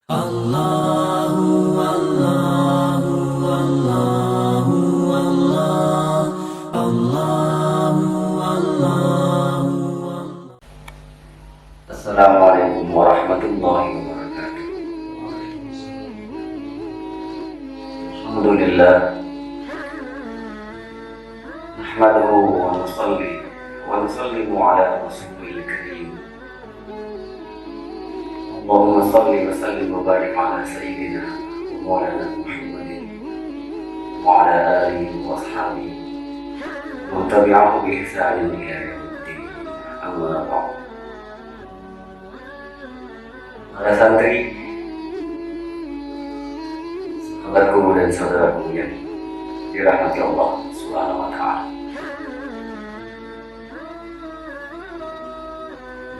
Allahu Allahu Allahu Allah Allahu Allahu. Assalamualaikum warahmatullahi wabarakatuh. Alhamdulillah, nahmaduhu wa nusallimu ala rasulil karim. Allahumma salli wa sallim wa barik ala sayyidina wa maulana Muhammadin wa ala alihi wa ashabihi wa tabi'ahu bi ihsanin ila yaumiddin. Amma ba'd. Para santri, sahabatku dan saudaraku yang dirahmati Allah Subhanahu wa Ta'ala,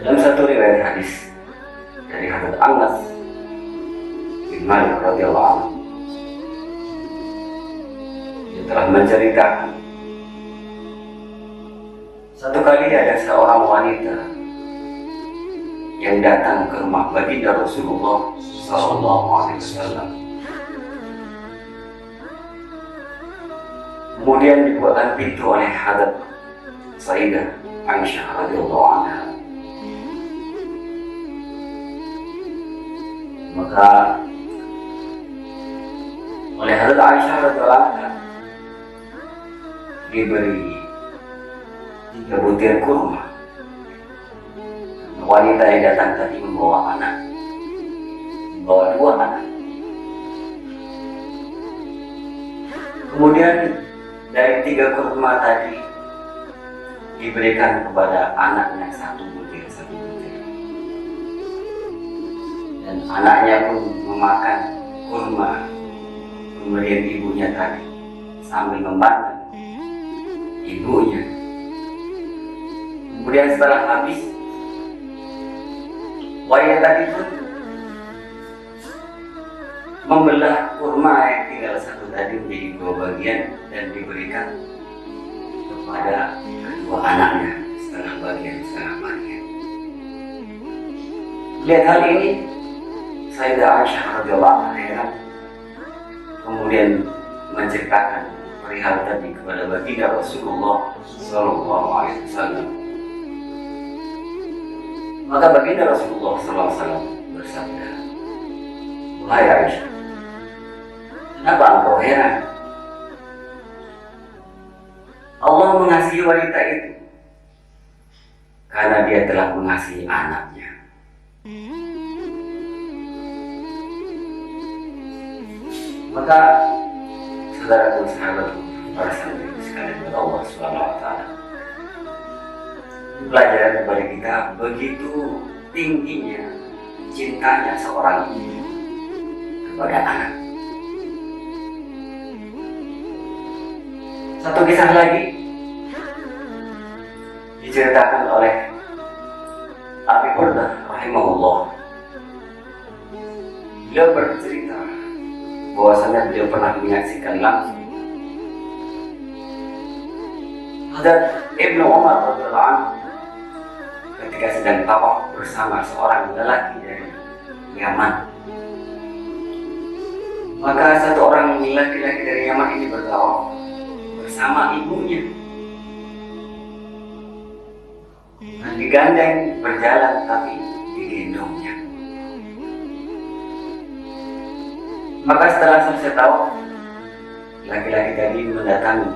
dalam satu riwayat hadis dari Hadrat Anas bin Malik radhiyallahu anhu, dia telah menceritakan satu kali ada seorang wanita yang datang ke rumah baginda Rasulullah Sallallahu Alaihi Wasallam. Kemudian dibuatkan pintu oleh Hadrat Sayyidah Aisyah radhiyallahu anha. Maka oleh Hadrat Aisyah radhiyallahu anha diberi 3 butir kurma. Wanita yang datang tadi membawa 2 anak. Kemudian dari 3 kurma tadi diberikan kepada anaknya 1 butir. Dan anaknya pun memakan kurma pemberian ibunya tadi sambil memandang ibunya. Kemudian setelah habis, wanita tadi pun membelah kurma yang tinggal 1 tadi menjadi 2 bagian dan diberikan kepada kedua anaknya setengah bagian. Lihat hal ini, Sayyidah Aisyah radhiyallahu anha kemudian menceritakan perihal tadi kepada baginda Rasulullah Sallallahu Alaihi Wasallam. Maka baginda Rasulullah Sallallahu Alaihi Wasallam bersabda, "Wahai Aisyah, kenapa engkau heran? Allah mengasihi wanita itu karena dia telah mengasihi anaknya." Maka saudaraku, sahabatku, para santri sekalian kepada Allah Subhanahu wa Ta'ala, pelajaran kepada kita begitu tingginya cintanya seorang ibu kepada anak. Satu kisah lagi diceritakan oleh Abi Hurairah rahimahullah. Beliau bercerita bahwasanya beliau pernah menyaksikan langsung Hadrat Ibnu Umar radhiyallahu anhu ketika sedang tawaf bersama seorang lelaki dari Yaman. Maka satu orang laki-laki dari Yaman ini bertawaf bersama ibunya dan digandeng berjalan tapi digendongnya. Maka setelah selesai tawaf, laki-laki tadi mendatangi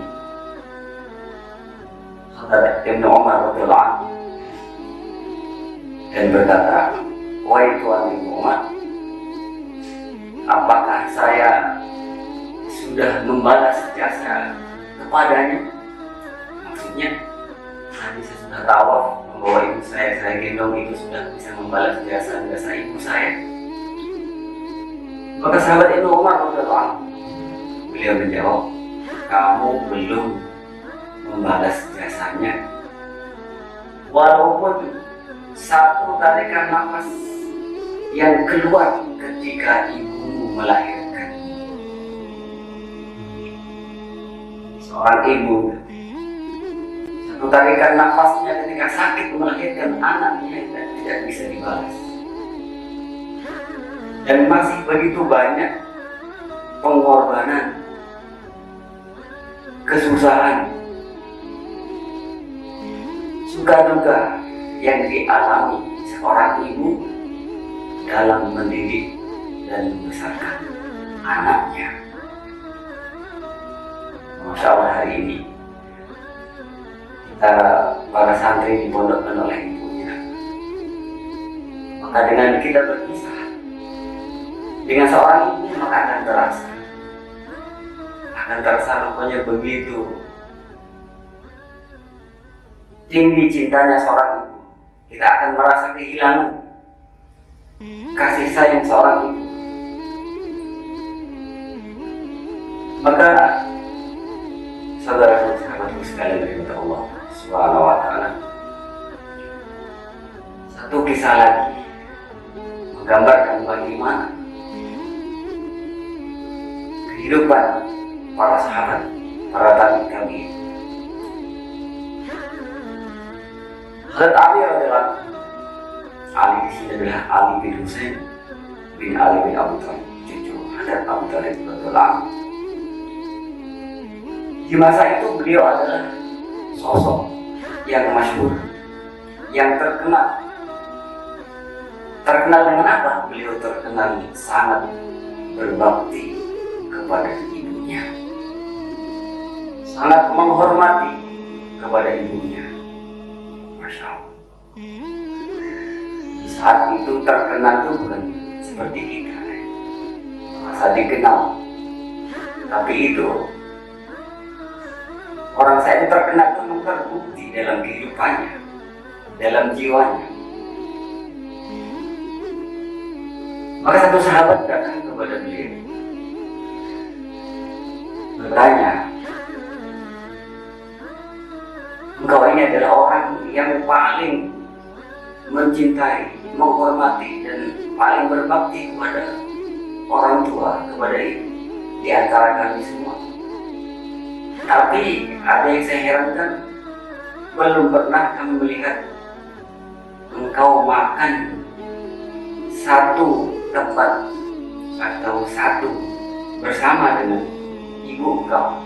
Hadrat Ibnu Umar radhiyallahu anhu dan berkata, "Wahai Tuan Ibnu Umar, apakah saya sudah membalas jasa kepadanya?" Maksudnya, tadi saya sudah tawaf membawa ibu saya gendong, itu sudah bisa membalas jasa ibu saya. Maka sahabat Ibnu Umar radhiyallahu anhu, beliau menjawab, "Kamu belum membalas jasanya. Walaupun 1 tarikan nafas yang keluar ketika ibumu melahirkan." Seorang ibu, 1 tarikan nafasnya ketika sakit melahirkan anaknya tidak bisa dibalas. Dan masih begitu banyak pengorbanan, kesusahan, suka duka yang dialami seorang ibu dalam mendidik dan membesarkan anaknya. Masya Allah, hari ini kita para santri dipondokkan oleh ibunya. Maka dengan kita berpisah dengan seorang ibu, maka akan terasa rupanya begitu tinggi cintanya seorang ibu. Kita akan merasa kehilangan kasih sayang seorang ibu. Maka saudara-saudaraku sekalian dari Allah Subhanahu wa Ta'ala, satu kisah lagi menggambarkan bagaimana kehidupan para sahabat, para tabi'in. Hadrat Ali radhiyallahu anhu, Ali di sini adalah Ali bin Husain bin Ali bin Abi Thalib, cucu Hadrat Abu Thalib radhiyallahu anhu. Di masa itu beliau adalah sosok yang masyhur, yang terkenal. Terkenal dengan apa? Beliau terkenal sangat berbakti kepada ibunya, sangat menghormati kepada ibunya. Masya Allah. Di saat itu terkenal itu bukan seperti kita, masa dikenal, tapi itu orang saya itu terkenal itu terbukti dalam kehidupannya, dalam jiwanya. Maka satu sahabat datang kepada beliau, bertanya, engkau ini adalah orang yang paling mencintai, menghormati, dan paling berbakti kepada orang tua, kepada ibu di antara kami semua. Tapi ada yang saya herankan, belum pernah kami melihat engkau makan satu tempat atau satu bersama dengan ibu engkau.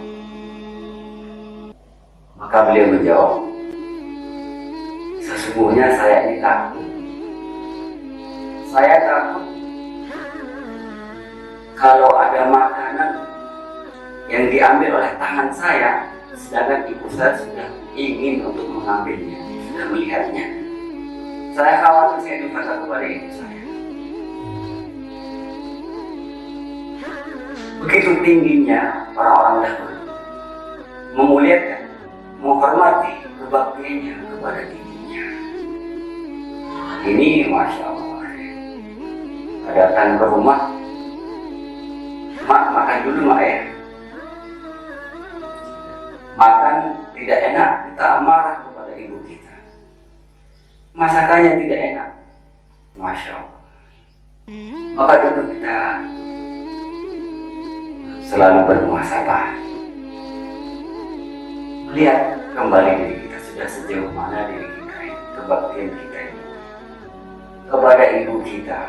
Maka beliau menjawab, sesungguhnya saya ini takut. Saya takut kalau ada makanan yang diambil oleh tangan saya, sedangkan ibu saya sudah ingin untuk mengambilnya, sudah melihatnya. Saya khawatir saya durhaka kepada ibu saya. Begitu tingginya para orang dahulu memuliakan, menghormati kebaktiannya kepada ibunya. Ini Masya Allah, datang ke rumah, mak makan dulu mak ya. Makan tidak enak, kita marah kepada ibu kita. Masakannya tidak enak, Masya Allah. Maka dulu kita selalu bermuhasabah, melihat kembali diri kita sudah sejauh mana diri kita ini, kebaktian kita ini kepada ibu kita.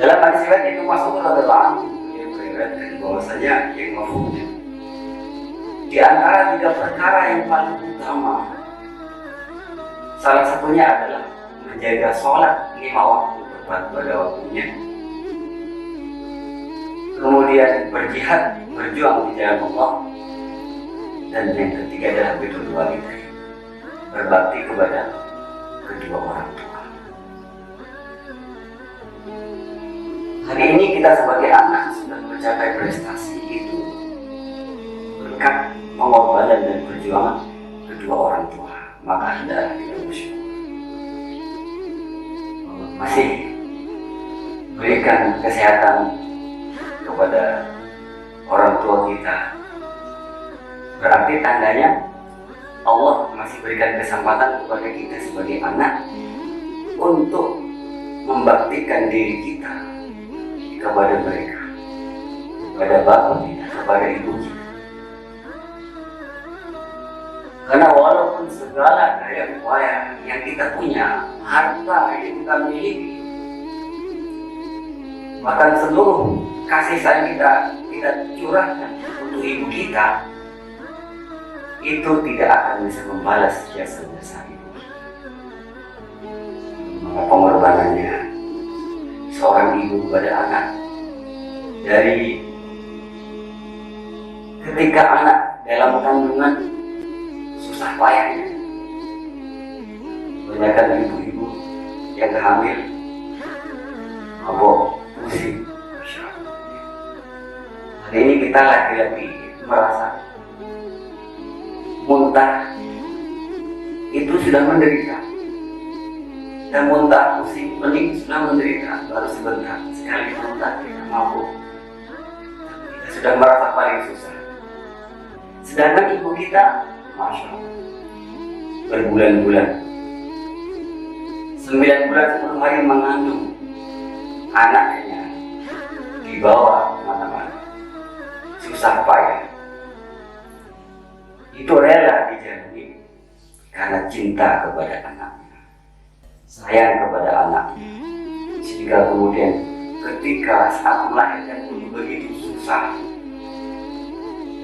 Dalam hadis riwayat itu masuk radhiyallahu anhu, yang meriwayatkan bahwasanya yang mafhumnya di antara 3 perkara yang paling utama, salah satunya adalah menjaga sholat 5 waktu tepat pada waktunya. Kemudian berjihad, berjuang di jalan Allah. Dan yang ketiga adalah birrul walidain, berbakti kepada kedua orang tua. Hari ini kita sebagai anak sudah mencapai prestasi itu berkat pengorbanan dan perjuangan kedua orang tua. Maka hendaklah kita bersyukur. Allah masih berikan kesehatan kepada orang tua kita, berarti tandanya Allah masih berikan kesempatan kepada kita sebagai anak untuk membaktikan diri kita kepada mereka, kepada bapak kita, kepada ibu kita. Karena walaupun segala daya upaya yang kita punya, harta yang kita miliki, bahkan seluruh kasih sayang kita curahkan untuk ibu kita, itu tidak akan bisa membalas jasa-jasa ibu. Maka pengorbanannya seorang ibu kepada anak, dari ketika anak dalam kandungan susah payahnya, banyakkan ibu-ibu yang hamil mabok, pusing. Hari ini kita laki-laki merasa muntah itu sudah menderita, dan muntah pusing pening sudah menderita, baru sebentar sekali muntah kita mabuk, kita sudah merasa paling susah. Sedangkan ibu kita, masya Allah, berbulan-bulan, 9 bulan 10 hari mengandung anaknya, dibawa kemana-mana, susah payah, itu rela dijalani karena cinta kepada anaknya, sayang kepada anaknya, sehingga kemudian ketika saat melahirkan itu begitu susah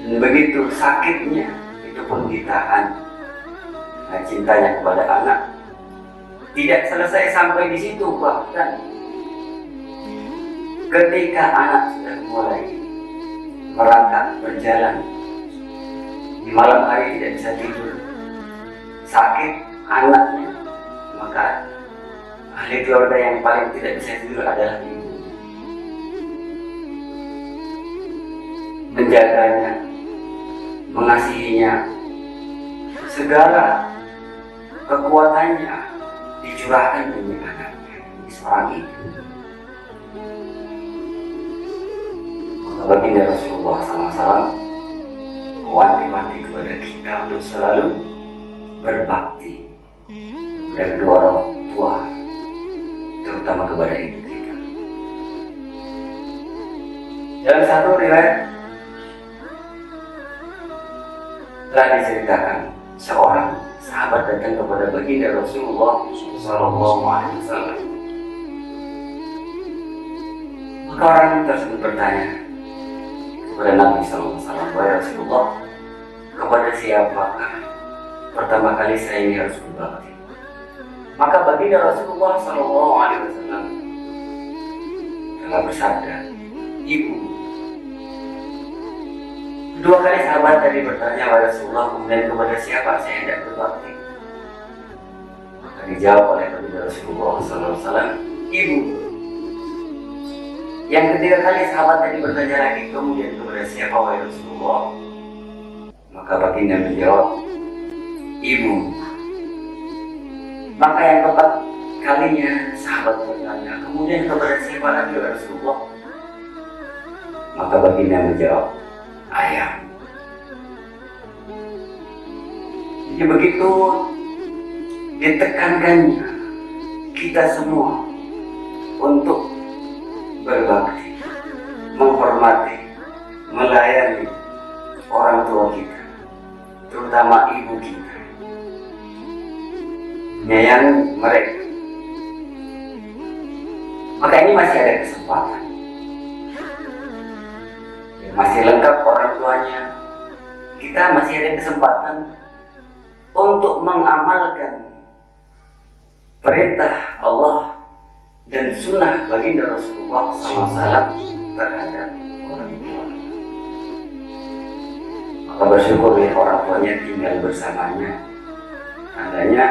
dan begitu sakitnya, itu pun ditahan. Nah, cintanya kepada anak tidak selesai sampai di situ, bahkan ketika anak sudah mulai merangkak berjalan, di malam hari tidak bisa tidur, sakit anaknya, maka ahli keluarga yang paling tidak bisa tidur adalah ibu. Menjaganya, mengasihinya, segala kekuatannya dicurahkan demi anaknya, demi seorang ibu. Maka baginda Rasulullah SAW mewanti-wanti kepada kita untuk selalu berbakti kepada kedua orang tua, terutama kepada ibu kita. Dalam satu riwayat telah diceritakan seorang sahabat datang kepada baginda Rasulullah SAW. Maka orang tersebut bertanya kepada Nabi SAW, "Wahai Rasulullah, kepada siapakah pertama kali saya ini harus berbakti?" Maka baginda Rasulullah SAW telah bersabda, "Ibu." Kedua kali sahabat tadi bertanya kepada Rasulullah, kemudian kepada siapa saya hendak berbakti? Maka dijawab oleh baginda Rasulullah SAW, "Ibu." Yang ketiga kali sahabat tadi bertanya lagi, kemudian kepada siapa wahai Rasulullah? Maka baginda menjawab, "Ibu." Maka yang keempat kalinya sahabat bertanya, kemudian kepada siapa lagi wahai Rasulullah? Maka baginda menjawab, "Ayah." Jadi begitu ditekankannya kita semua untuk berbakti, menghormati, melayani orang tua kita, terutama ibu kita, menyayangi mereka. Maka ini masih ada kesempatan, masih lengkap orang tuanya, kita masih ada kesempatan untuk mengamalkan perintah Allah dan sunnah baginda Rasulullah SAW terhadap orang tua. Maka bersyukur ya orang tuanya tinggal bersamanya, tandanya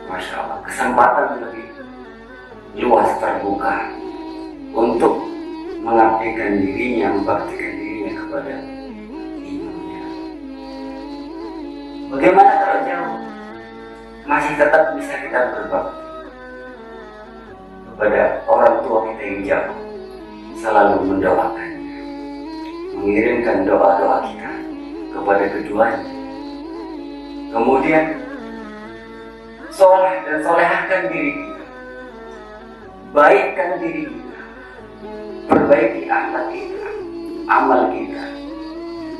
Masya Allah kesempatan lebih luas terbuka untuk mengabdikan dirinya, membaktikan dirinya kepada ibunya. Bagaimana kalau jauh? Masih tetap bisa kita berbakti kepada orang tua kita yang jauh, selalu mendoakannya, mengirimkan doa-doa kita kepada keduanya. Kemudian soleh dan solehahkan diri kita, baikkan diri kita, perbaiki akhlak kita, amal kita.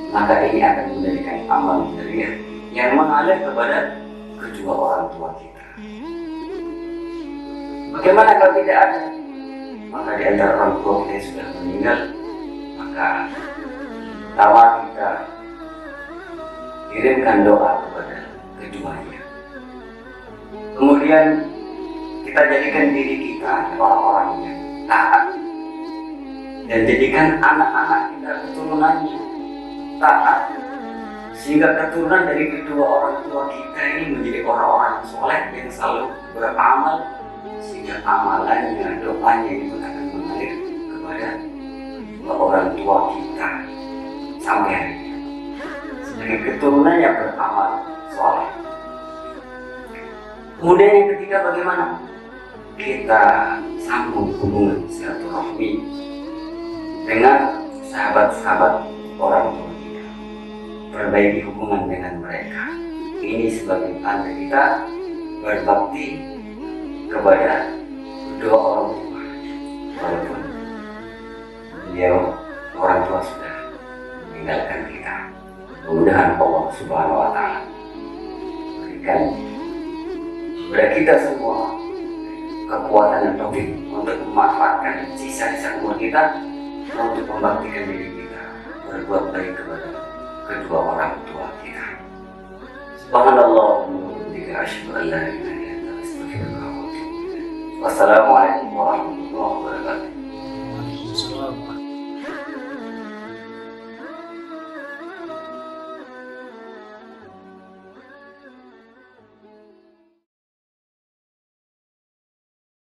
Maka ini akan menjadikan amal jariah yang mengalir kepada kedua orang tua kita. Bagaimana kalau tidak ada? Maka di antara orang tua kita yang sudah meninggal, maka pertama kita kirimkan doa kepada keduanya. Kemudian kita jadikan diri kita orang-orang yang taat, dan jadikan anak-anak kita keturunannya taat, sehingga keturunan dari kedua orang tua kita ini menjadi orang-orang soleh yang selalu beramal, sehingga amalannya, doanya itu akan mengalir kepada kedua orang tua kita sampai hari ini sebagai keturunan yang beramal soleh. Kemudian yang ketiga, bagaimana kita sambung hubungan silaturahmi dengan sahabat-sahabat orang tua kita, perbaiki hubungan dengan mereka. Ini sebagai tanda kita berbakti kepada kedua orang tua, walaupun beliau orang tua sudah meninggalkan kita. Mudah-mudahan Allah Subhanahu wa Ta'ala berikan kepada kita semua kekuatan dan taufik untuk memanfaatkan sisa-sisa umur kita untuk membaktikan diri kita berbuat baik kepada kedua orang tua kita. Subhanallah wa bihamdihi, asyhadu an la ilaha illa anta, astaghfiruka wa atubu ilaik. Wassalamualaikum